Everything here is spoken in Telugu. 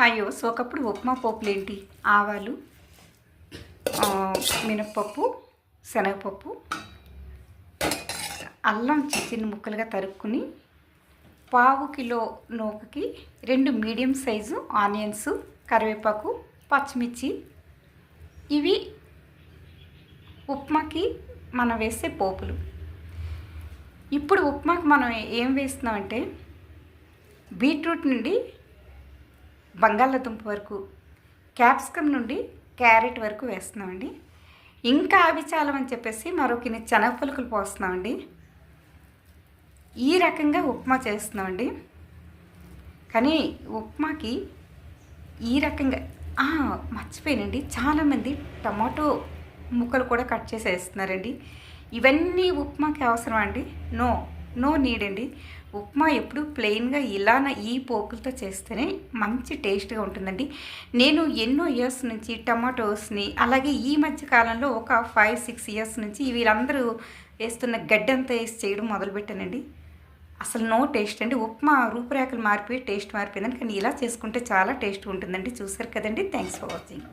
అయ్యో! సో ఒకప్పుడు ఉప్మా పోపులేంటి ఆవాలు, మినప్పప్పు, శనగపప్పు, అల్లం చిన్న ముక్కలుగా తరుక్కుని, పావు కిలో నూకకి 2 మీడియం సైజు ఆనియన్స్, కరివేపాకు, పచ్చిమిర్చి, ఇవి ఉప్మాకి మనం వేసే పోపులు. ఇప్పుడు ఉప్మాకి మనం ఏం వేస్తున్నామంటే బీట్రూట్ నుండి బంగాళాదుంప వరకు, క్యాప్సికమ్ నుండి క్యారెట్ వరకు వేస్తున్నామండి. ఇంకా అవి చాలవని చెప్పేసి మరొకని శనగ పలుకులు పోస్తున్నామండి. ఈ రకంగా ఉప్మా చేస్తున్నామండి. కానీ ఉప్మాకి ఈ రకంగా మర్చిపోయానండి, చాలామంది టమాటో ముక్కలు కూడా కట్ చేసి వేస్తున్నారండి. ఇవన్నీ ఉప్మాకి అవసరం అండి? నో నీడ్ అండి. ఉప్మా ఎప్పుడు ప్లెయిన్గా ఈ పోపులతో చేస్తేనే మంచి టేస్ట్గా ఉంటుందండి. నేను ఎన్నో ఇయర్స్ నుంచి టమాటోస్ని, అలాగే ఈ మధ్య కాలంలో ఒక 5-6 ఇయర్స్ నుంచి వీళ్ళందరూ వేస్తున్న గడ్డంతా వేసి చేయడం మొదలుపెట్టానండి. అసలు నో టేస్ట్ అండి. ఉప్మా రూపురేఖలు మారిపోయి టేస్ట్ మారిపోయిందండి. కానీ ఇలా చేసుకుంటే చాలా టేస్ట్ ఉంటుందండి. చూసారు కదండి. Thanks for watching.